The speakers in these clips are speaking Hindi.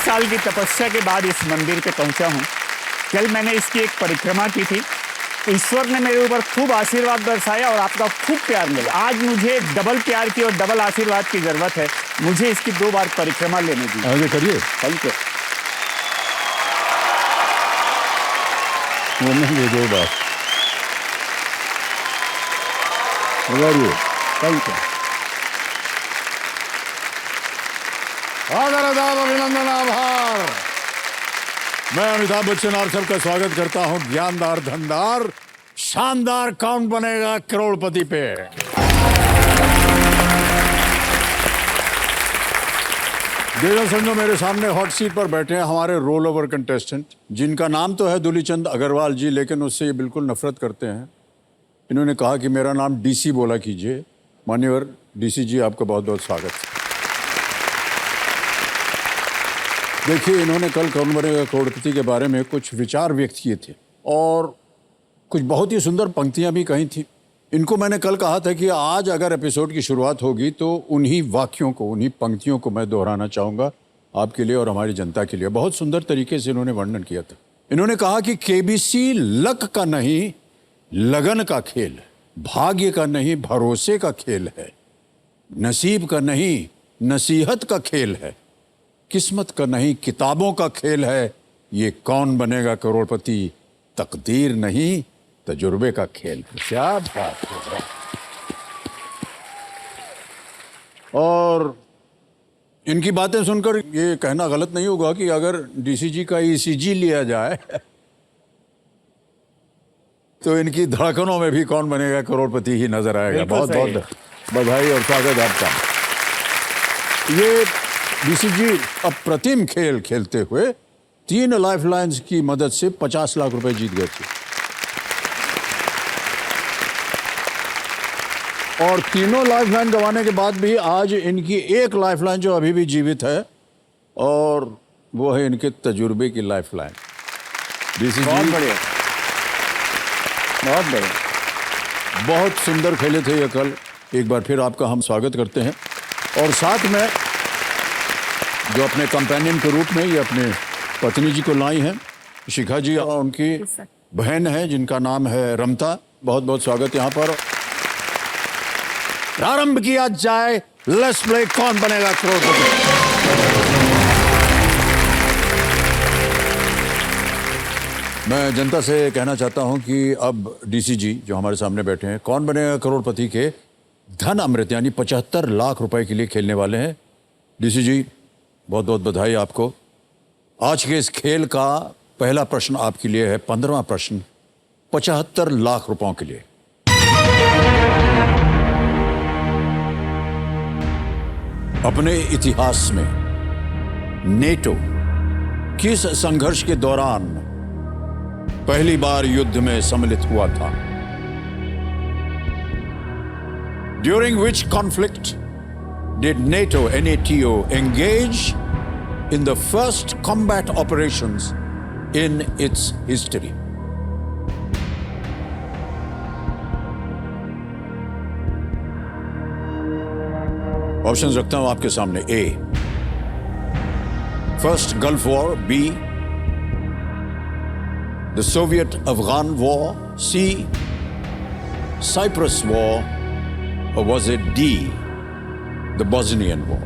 साल की तपस्या के बाद इस मंदिर पे पहुंचा हूं। कल मैंने इसकी एक परिक्रमा की थी। ईश्वर ने मेरे ऊपर खूब आशीर्वाद बरसाया और आपका खूब प्यार मिला। आज मुझे डबल प्यार की और डबल आशीर्वाद की जरूरत है। मुझे इसकी 2 बार परिक्रमा लेने दी। आगे करिए। Thank you. ये 2 बार थैंक यू। आदर आदाब, अभिनंदन, आभार। मैं अमिताभ बच्चन आप सबका स्वागत करता हूं ज्ञानदार धनदार शानदार कौन बनेगा करोड़पति पे। देखो समझो, मेरे सामने हॉट सीट पर बैठे हैं हमारे रोल ओवर कंटेस्टेंट, जिनका नाम तो है दुलीचंद अग्रवाल जी, लेकिन उससे ये बिल्कुल नफरत करते हैं। इन्होंने कहा कि मेरा नाम डीसी बोला कीजिए। मान्यवर डीसी जी, आपका बहुत बहुत स्वागत है। देखिए, इन्होंने कल कौन बनेगा करोड़पति के बारे में कुछ विचार व्यक्त किए थे और कुछ बहुत ही सुंदर पंक्तियां भी कही थी। इनको मैंने कल कहा था कि आज अगर एपिसोड की शुरुआत होगी तो उन्हीं वाक्यों को, उन्हीं पंक्तियों को मैं दोहराना चाहूँगा आपके लिए और हमारी जनता के लिए। बहुत सुंदर तरीके से इन्होंने वर्णन किया था। इन्होंने कहा कि केबीसी लक का नहीं, लगन का खेल है, भाग्य का नहीं, भरोसे का खेल है, नसीब का नहीं, नसीहत का खेल है, किस्मत का नहीं, किताबों का खेल है। ये कौन बनेगा करोड़पति तकदीर नहीं, तजुर्बे का खेल है। क्या बात है। और इनकी बातें सुनकर ये कहना गलत नहीं होगा कि अगर डीसीजी का ईसीजी लिया जाए तो इनकी धड़कनों में भी कौन बनेगा करोड़पति ही नजर आएगा। बहुत बहुत बधाई और स्वागत आपका। ये डीसीजी अप्रतिम खेल खेलते हुए 3 लाइफलाइंस की मदद से 50 लाख रुपए जीत गए थे और तीनों लाइफलाइन गंवाने के बाद भी आज इनकी एक लाइफलाइन जो अभी भी जीवित है और वो है इनके तजुर्बे की लाइफलाइन। डीसीजी बहुत बढ़िया, बहुत बढ़िया, बहुत सुंदर खेले थे ये कल। एक बार फिर आपका हम स्वागत करते हैं और साथ में जो अपने कंपेनियन के रूप में ये अपने पत्नी जी को लाई हैं, शिखा जी, और उनकी बहन है जिनका नाम है रमता। बहुत बहुत स्वागत यहाँ पर। प्रारंभ किया जाए, लेट्स प्ले कौन बनेगा करोड़पति। मैं जनता से कहना चाहता हूं कि अब डीसीजी जो हमारे सामने बैठे हैं, कौन बनेगा करोड़पति के धन अमृत यानी 75 लाख रुपए के लिए खेलने वाले हैं। डीसीजी, बहुत बहुत बधाई आपको। आज के इस खेल का पहला प्रश्न आपके लिए है, 15वां प्रश्न 75 लाख रुपयों के लिए। अपने इतिहास में नेटो किस संघर्ष के दौरान पहली बार युद्ध में सम्मिलित हुआ था? During which conflict did NATO engage in the first combat operations in its history? Options रखता हूं आपके सामने। A, First Gulf War, B, the Soviet-Afghan War, C, Cyprus War, or was it D, the Bosnian War?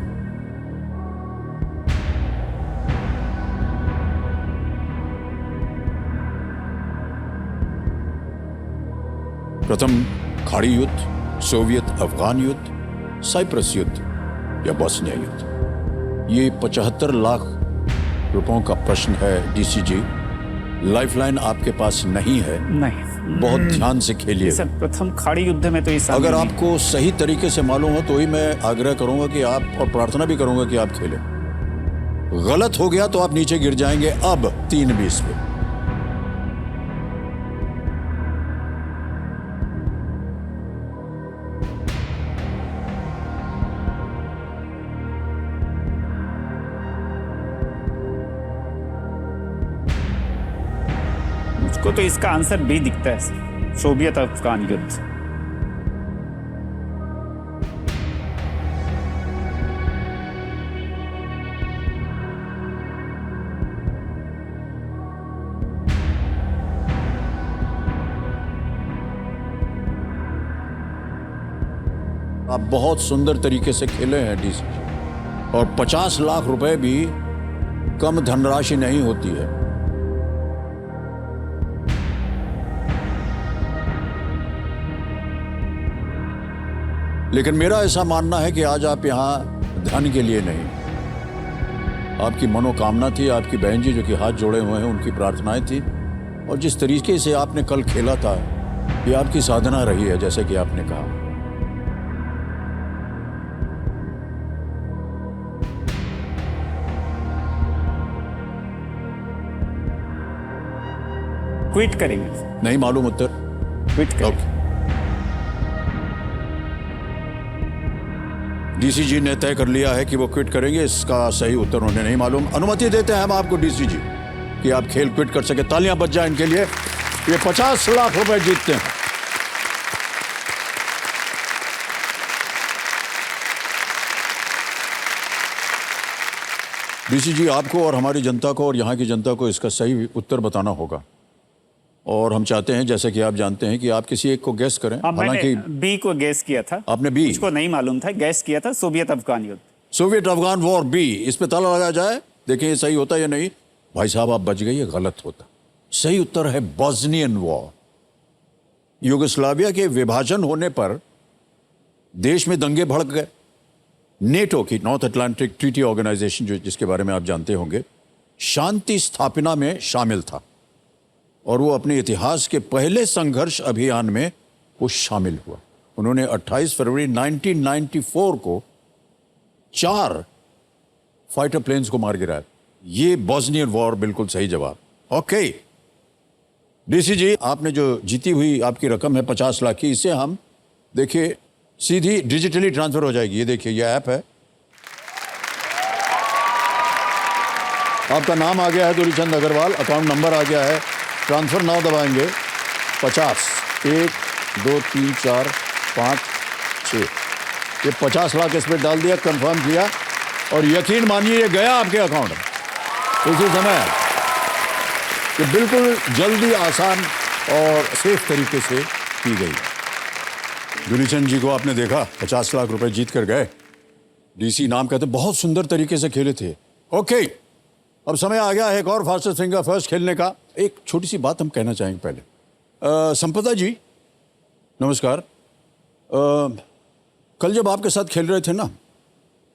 प्रथम खाड़ी युद्ध, सोवियत अफगान युद्ध, साइप्रस युद्ध या बोस्निया युद्ध। ये 75 लाख रुपयों का प्रश्न है डीसीजी। लाइफलाइन आपके पास नहीं है। नहीं, बहुत ध्यान से खेलिए। सर प्रथम खाड़ी युद्ध में तो ये शामिल अगर नहीं। आपको सही तरीके से मालूम हो तो ही मैं आग्रह करूंगा कि आप, और प्रार्थना भी करूंगा कि आप खेलें। गलत हो गया तो आप नीचे गिर जाएंगे। अब 3-20 पे मुझको तो इसका आंसर बी दिखता है सर, सोवियत अफगान युद्ध। आप बहुत सुंदर तरीके से खेले हैं डीसी, और 50 लाख रुपए भी कम धनराशि नहीं होती है। लेकिन मेरा ऐसा मानना है कि आज आप यहां धन के लिए नहीं, आपकी मनोकामना थी, आपकी बहन जी जो कि हाथ जोड़े हुए हैं उनकी प्रार्थनाएं थी, और जिस तरीके से आपने कल खेला था ये आपकी साधना रही है, जैसे कि आपने कहा। क्विट करेंगे, नहीं मालूम उत्तर? क्विट करेंगे। डीसी जी ने तय कर लिया है कि वो क्विट करेंगे। इसका सही उत्तर उन्हें नहीं मालूम। अनुमति देते हैं हम आपको डीसी जी कि आप खेल क्विट कर सके। तालियां बज जाए इनके लिए। ये 50 लाख रुपए जीतते हैं। डीसी जी, आपको और हमारी जनता को और यहाँ की जनता को इसका सही उत्तर बताना होगा, और हम चाहते हैं, जैसे कि आप जानते हैं, कि आप किसी एक को गैस करें। मैंने बी को गैस किया था। आपने बी? मुझको नहीं मालूम था, गैस किया था सोवियत अफगान युद्ध। Soviet Afghan war, B. इस पे ताला लगाया जाए, देखिए ये सही होता है या नहीं। भाई साहब आप बच गए, ये गलत होता। सही उत्तर है बॉस्नियन वॉर। यूगोस्लाविया के विभाजन होने पर देश में दंगे भड़क गए। नेटो की, नॉर्थ अटलांटिक ट्रीटी ऑर्गेनाइजेशन, जो जिसके बारे में आप जानते होंगे, शांति स्थापना में शामिल था, और वो अपने इतिहास के पहले संघर्ष अभियान में वो शामिल हुआ। उन्होंने 28 फरवरी 1994 को 4 फाइटर प्लेन्स को मार गिराया। ये बॉस्नियन वॉर, बिल्कुल सही जवाब। ओके डीसी जी, आपने जो जीती हुई आपकी रकम है 50 लाख की, इसे हम देखिए सीधी डिजिटली ट्रांसफर हो जाएगी। ये देखिए, ये ऐप है, आपका नाम आ गया है दुलीचंद अग्रवाल, अकाउंट नंबर आ गया है, ट्रांसफर नाउ दबाएंगे। 50, 1 2 3 4 5 6, ये 50 लाख इस पर डाल दिया, कंफर्म किया, और यकीन मानिए ये गया आपके अकाउंट में इसी समय। ये बिल्कुल जल्दी, आसान और सेफ तरीके से की गई। दुलीचंद जी को आपने देखा, 50 लाख रुपए जीत कर गए। डीसी नाम कहते, बहुत सुंदर तरीके से खेले थे। ओके, अब समय आ गया है एक और फास्टेस्ट फिंगर फर्स्ट खेलने का। एक छोटी सी बात हम कहना चाहेंगे पहले। संपदा जी नमस्कार। कल जब आपके साथ खेल रहे थे ना,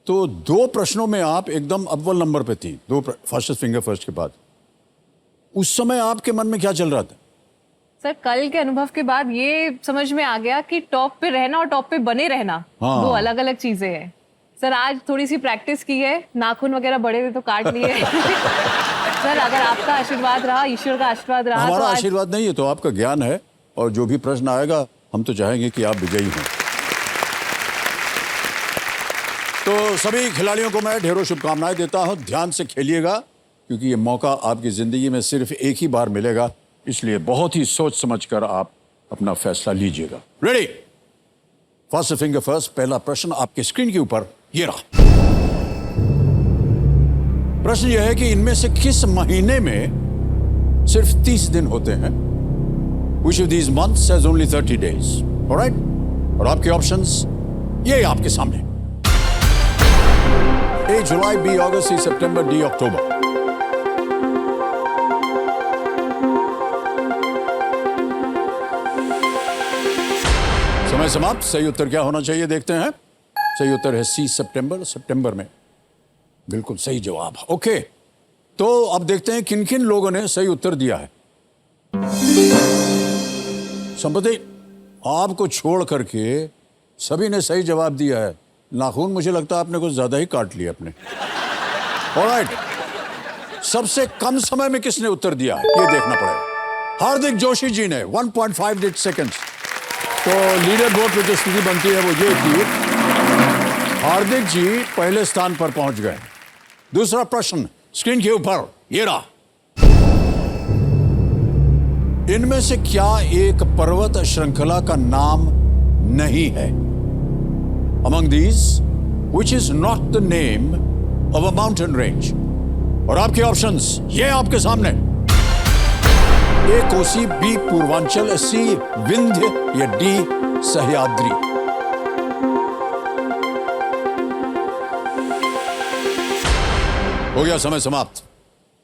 तो 2 प्रश्नों में आप एकदम अव्वल नंबर पे थी, 2 फास्टेस्ट फिंगर फर्स्ट के बाद। उस समय आपके मन में क्या चल रहा था? सर, कल के अनुभव के बाद ये समझ में आ गया कि टॉप पे रहना और टॉप पे बने रहना दो अलग अलग चीजें हैं। सर, आज थोड़ी सी प्रैक्टिस की है, नाखून वगैरह बड़े थे तो काट लिए। सर, अगर आपका आशीर्वाद रहा, ईश्वर का आशीर्वाद रहा, हमारा तो आशीर्वाद नहीं है तो आपका ज्ञान है, और जो भी प्रश्न आएगा हम तो चाहेंगे कि आप विजयी हों। तो सभी खिलाड़ियों को मैं ढेरों शुभकामनाएं देता हूं। ध्यान से खेलिएगा, क्योंकि ये मौका आपकी जिंदगी में सिर्फ एक ही बार मिलेगा, इसलिए बहुत ही सोच समझकर आप अपना फैसला लीजिएगा। रेडी? फर्स्ट फिंगर फर्स्ट, पहला प्रश्न आपके स्क्रीन के ऊपर ये रहा। प्रश्न यह है कि इनमें से किस महीने में सिर्फ 30 दिन होते हैं? Which of these months has only 30 days? Alright? और आपके ऑप्शंस ये आपके सामने। A July, B August, C September, D अक्टूबर। समय समाप्त। सही उत्तर क्या होना चाहिए देखते हैं। सही उत्तर है C सितंबर। सितंबर में बिल्कुल सही जवाब। ओके, तो अब देखते हैं किन किन लोगों ने सही उत्तर दिया है। संपत्ति, आपको छोड़ करके सभी ने सही जवाब दिया है। नाखून मुझे लगता है आपने कुछ ज्यादा ही काट लिया अपने। ऑलराइट, सबसे कम समय में किसने उत्तर दिया है ये देखना पड़ेगा। हार्दिक जोशी जी ने 1.58 सेकंड्स। तो लीडर बोर्ड पे जो स्थिति बनती है वो ये कि हार्दिक जी पहले स्थान पर पहुंच गए। दूसरा प्रश्न स्क्रीन के ऊपर ये रहा। इनमें से क्या एक पर्वत श्रृंखला का नाम नहीं है? Among these, which is not the name of a mountain range? और आपके ऑप्शंस ये आपके सामने। ए कोसी, बी पूर्वांचल, सी विंध्य या डी सह्याद्री। हो गया समय समाप्त।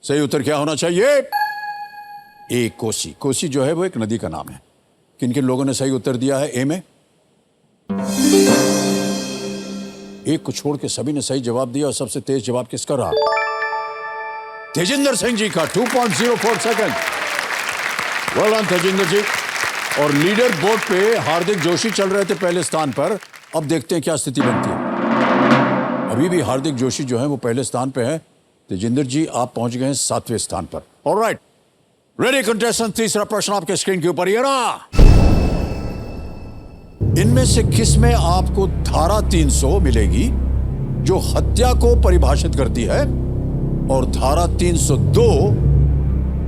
सही उत्तर क्या होना चाहिए? ए कोसी। कोसी जो है वो एक नदी का नाम है। किन किन लोगों ने सही उत्तर दिया है ए में? एक को छोड़ के सभी ने सही जवाब दिया और सबसे तेज जवाब किसका रहा? तेजिंदर सिंह जी का 2.04 सेकंड। वेल डन तेजिंदर जी। और लीडर बोर्ड पे हार्दिक जोशी चल रहे थे पहले स्थान पर। अब देखते हैं क्या स्थिति बनती है। अभी भी हार्दिक जोशी जो है वो पहले स्थान पे है। तेजिंदर जी आप पहुंच गए हैं 7वें स्थान पर। ऑलराइट, रेडी कंटेस्टेंट, तीसरा प्रश्न आपके स्क्रीन के ऊपर ये रहा। इनमें से किस में आपको धारा 300 मिलेगी जो हत्या को परिभाषित करती है, और धारा 302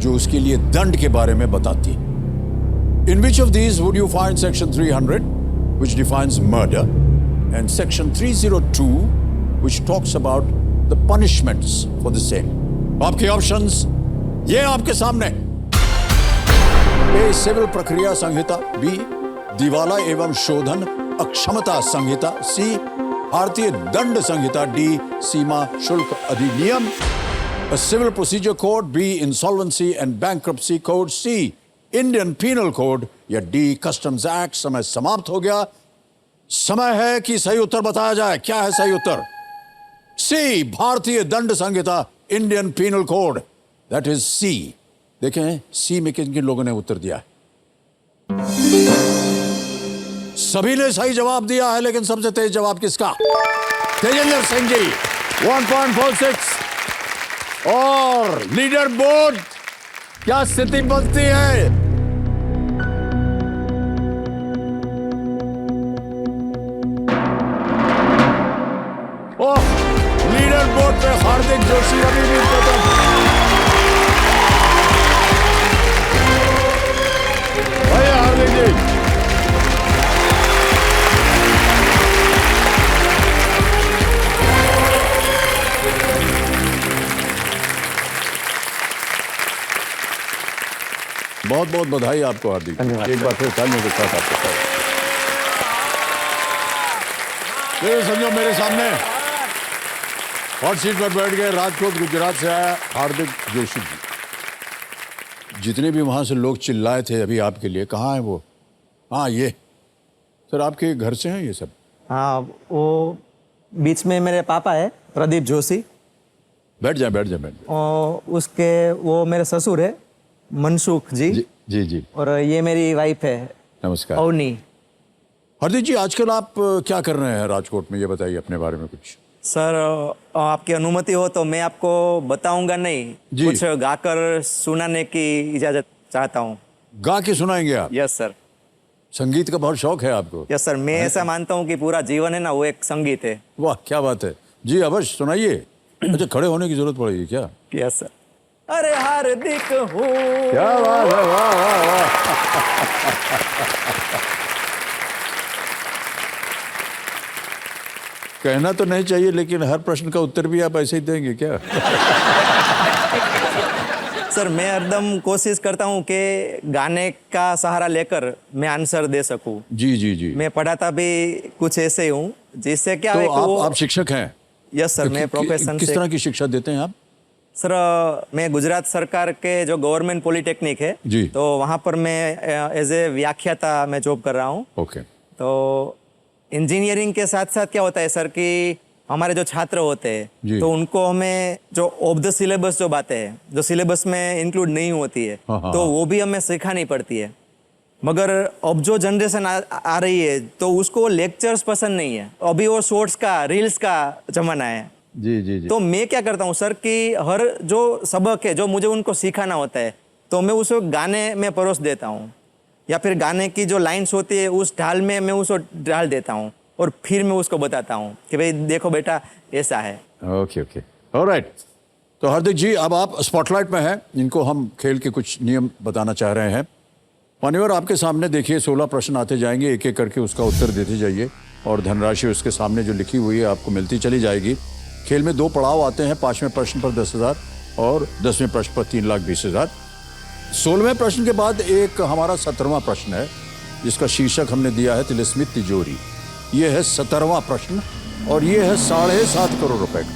जो उसके लिए दंड के बारे में बताती है? In which of these would you find section 300 which defines murder and section 302 which talks about the punishments for the same? आपके ऑप्शंस ये आपके सामने। ए सिविल प्रक्रिया संहिता, बी दिवाला एवं शोधन अक्षमता संहिता, सी भारतीय दंड संहिता, डी सीमा शुल्क अधिनियम, civil procedure code, B insolvency and bankruptcy code, C Indian penal code या डी कस्टम्स एक्ट। समय समाप्त हो गया। समय है कि सही उत्तर बताया जाए। क्या है सही उत्तर? C Bharatiya Dand Sanhita, Indian penal code, that is C. देखें सी में किन किन लोगों ने उत्तर दिया है। सभी ने सही जवाब दिया है, लेकिन सबसे तेज जवाब किसका? तेजिंदर सिंह जी 1.46। और लीडर बोर्ड क्या स्थिति बनती है? ओह, लीडर बोर्ड पे हार्दिक जोशी अभी भी प्रथम। भैया हार्दिक जी, बहुत बहुत बधाई आपको हार्दिक। एक बार फिर तालियों के साथ आपको समझो मेरे सामने हॉट सीट पर बैठ गए राजकोट गुजरात से आया हार्दिक जोशी जी। जितने भी वहां से लोग चिल्लाए थे अभी आपके लिए, कहाँ है वो? हाँ ये सर आपके घर से हैं ये सब? हाँ, वो बीच में मेरे पापा है प्रदीप जोशी। बैठ जाए बैठ जाए बैठ जाए। और उसके वो मेरे ससुर है मनसुख जी। जी जी। और ये मेरी वाइफ है नमस्कार अवनी। हार्दिक जी, आजकल आप क्या कर रहे हैं राजकोट में, ये बताइए अपने बारे में कुछ। सर आपकी अनुमति हो तो मैं आपको बताऊंगा नहीं, कुछ गाकर सुनाने की इजाजत चाहता हूँ। गा के सुनाएंगे आप? Yes sir. संगीत का बहुत शौक है आपको? यस सर, मैं ऐसा मानता हूँ कि पूरा जीवन है ना वो एक संगीत है। वाह क्या बात है जी, अवश्य सुनाइए। अच्छा खड़े होने की जरूरत पड़ेगी क्या? Yes sir. अरे हार्दिक हो, क्या बात है, वाह वाह वाह। कहना तो नहीं चाहिए, लेकिन हर प्रश्न का उत्तर भी आप ऐसे ही देंगे क्या? सर मैं हरदम कोशिश करता हूँ कि गाने का सहारा लेकर मैं आंसर दे सकूँ। जी जी जी। मैं पढ़ाता भी कुछ ऐसे ही हूँ, जिससे क्या तो है कि आप शिक्षक हैं? यस सर, मैं प्रोफेशन किस से। तरह की शिक्षा देते हैं आप? सर मैं गुजरात सरकार के जो गवर्नमेंट पॉलिटेक्निक है जी, तो वहाँ पर मैं एज ए व्याख्याता मैं जॉब कर रहा हूँ। ओके। तो इंजीनियरिंग के साथ साथ क्या होता है सर कि हमारे जो छात्र होते जी। हैं तो उनको हमें जो ऑफ द सिलेबस जो बातें हैं जो सिलेबस में इंक्लूड नहीं होती है हाँ, हाँ, तो हाँ। वो भी हमें सिखानी पड़ती है। मगर अब जो जनरेशन आ रही है तो उसको लेक्चर्स पसंद नहीं है, अभी वो शॉर्ट्स का रील्स का जमाना है। जी जी जी। तो मैं क्या करता हूँ सर कि हर जो सबक है जो मुझे उनको सिखाना होता है तो मैं उसको गाने में परोस देता हूँ, या फिर गाने की जो लाइन्स होती है उस ढाल में मैं उसको डाल देता हूँ और फिर मैं उसको बताता हूँ कि भाई देखो बेटा ऐसा है। Okay okay, alright. तो हार्दिक जी, अब आप स्पॉटलाइट में हैं, इनको हम खेल के कुछ नियम बताना चाह रहे हैं। मान्यवर, आपके सामने देखिए 16 प्रश्न आते जाएंगे, एक एक करके उसका उत्तर देते जाइए और धनराशि उसके सामने जो लिखी हुई है आपको मिलती चली जाएगी। खेल में 2 पड़ाव आते हैं, 5वें प्रश्न पर 10,000 और 10वें प्रश्न पर 3,20,000। 16वें प्रश्न के बाद एक हमारा 17वां प्रश्न है जिसका शीर्षक हमने दिया है तिलिस्मित तिजोरी। ये है 17वां प्रश्न और ये है 7.5 करोड़ रुपए का।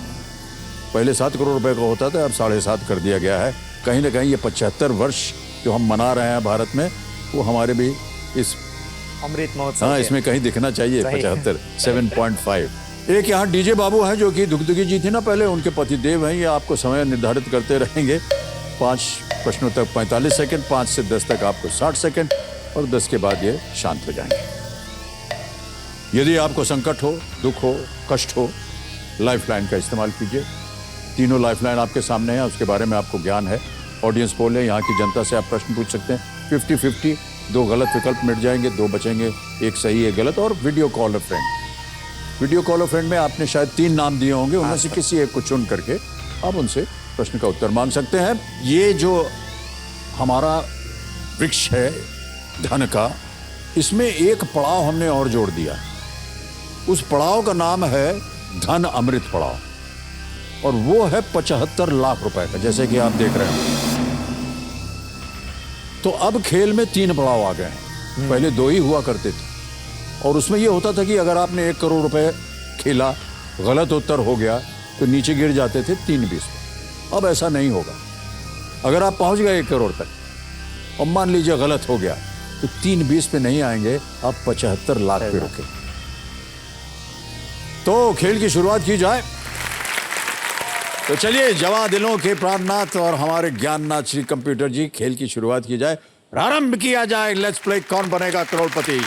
पहले 7 करोड़ रुपए का होता था, अब 7.5 कर दिया गया है। कहीं ना कहीं ये 75 वर्ष जो हम मना रहे हैं भारत में, वो हमारे भी इस अमृत महोत्सव हाँ के। इसमें कहीं दिखना चाहिए। सही। 75 7.5। एक यहाँ डीजे बाबू हैं जो कि दुगदुगी जी थी ना पहले, उनके पति देव हैं। ये आपको समय निर्धारित करते रहेंगे। 5 प्रश्नों तक 45 सेकंड, 5 से 10 तक आपको 60 सेकंड और 10 के बाद ये शांत हो जाएंगे। यदि आपको संकट हो, दुख हो, कष्ट हो, लाइफलाइन का इस्तेमाल कीजिए। तीनों लाइफलाइन आपके सामने हैं, उसके बारे में आपको ज्ञान है। ऑडियंस पोल है, यहाँ की जनता से आप प्रश्न पूछ सकते हैं। 50-50, 2 गलत विकल्प मिट जाएंगे, 2 बचेंगे, 1 सही 1 गलत। और वीडियो कॉल अ फ्रेंड, वीडियो कॉल अ फ्रेंड में आपने शायद 3 नाम दिए होंगे, उनमें से किसी एक को चुन करके आप उनसे प्रश्न का उत्तर मांग सकते हैं। ये जो हमारा वृक्ष है धन का, इसमें एक पड़ाव हमने और जोड़ दिया। उस पड़ाव का नाम है धन अमृत पड़ाव और वो है 75 लाख रुपए का, जैसे कि आप देख रहे हैं। तो अब खेल में 3 पड़ाव आ गए हैं, पहले 2 ही हुआ करते थे और उसमें यह होता था कि अगर आपने 1 करोड़ रुपए खेला, गलत उत्तर हो गया तो नीचे गिर जाते थे 3-20 पे। अब ऐसा नहीं होगा। अगर आप पहुंच गए 1 करोड़ तक और मान लीजिए गलत हो गया तो 3-20 पे नहीं आएंगे, आप 75 लाख पे रुके। तो खेल की शुरुआत की जाए। तो चलिए जवा दिलों के प्राणनाथ और हमारे ज्ञाननाथ श्री कंप्यूटर जी, खेल की शुरुआत की जाए, प्रारंभ किया जाए। लेट्स प्ले कौन बनेगा करोड़पति।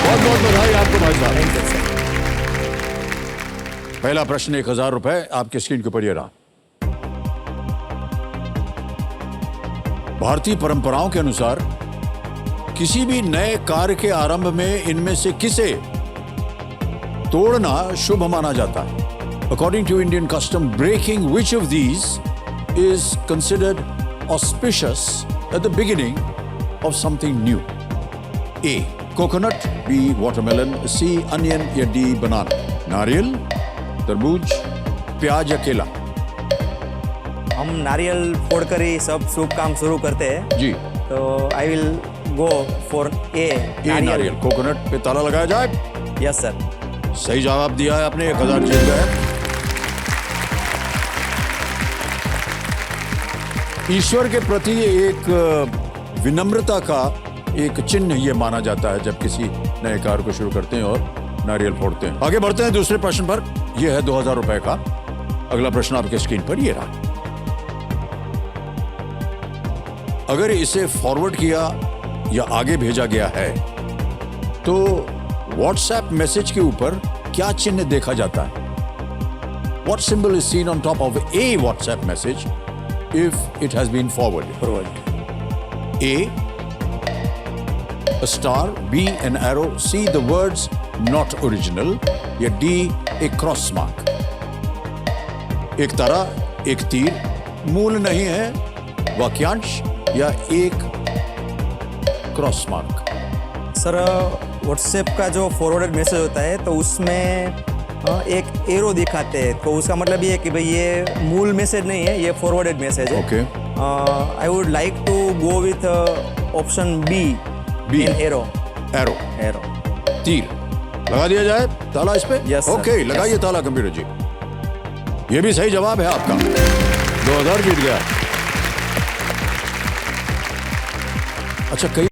बहुत बहुत बधाई आपको भाई साहब। पहला प्रश्न 1,000 रुपए आपके स्क्रीन के ऊपर ये रहा। भारतीय परंपराओं के अनुसार किसी भी नए कार्य के आरंभ में इनमें से किसे तोड़ना शुभ माना जाता है? According to Indian custom, breaking which of these is considered auspicious at the beginning of something new? A. Coconut, B. Watermelon, C. Onion या D. Banana? नारियल, तरबूज, प्याज या केला? हम नारियल फोड़कर ही सब शुभ काम शुरू करते हैं, जी। तो I will go for a नारियल। कोकोनट पे ताला लगाया जाए। Yes sir. सही जवाब दिया है आपने, 1,000 जीत गए। ईश्वर के प्रति एक विनम्रता का एक चिन्ह ये माना जाता है जब किसी नए कार्य को शुरू करते हैं और नारियल फोड़ते हैं। आगे बढ़ते हैं दूसरे प्रश्न पर। यह है 2,000 रुपए का। अगला प्रश्न आपके स्क्रीन पर ये रहा। अगर इसे फॉरवर्ड किया या आगे भेजा गया है तो व्हाट्सएप मैसेज के ऊपर क्या चिन्ह देखा जाता है? What symbol is seen on top of a WhatsApp message if it has been forwarded? A, a star, B, an arrow, C, the words not original, या D, a cross mark? एक तारा, एक तीर, मूल नहीं है, वाक्यांश या एक क्रॉस मार्क? सर व्हाट्सएप का जो फॉरवर्डेड मैसेज होता है तो उसमें एक एरो दिखाते हैं, तो उसका मतलब ये है कि भाई ये मूल मैसेज नहीं है, ये फॉरवर्डेड मैसेज है। Okay. I would like to go with option B, in arrow. Arrow, arrow. तीर लगा दिया जाए ताला इस पे? Yes, sir. ओके, लगाइए ताला कंप्यूटर जी। ये भी सही जवाब है आपका, 2,000 जीत गया। अच्छा, कई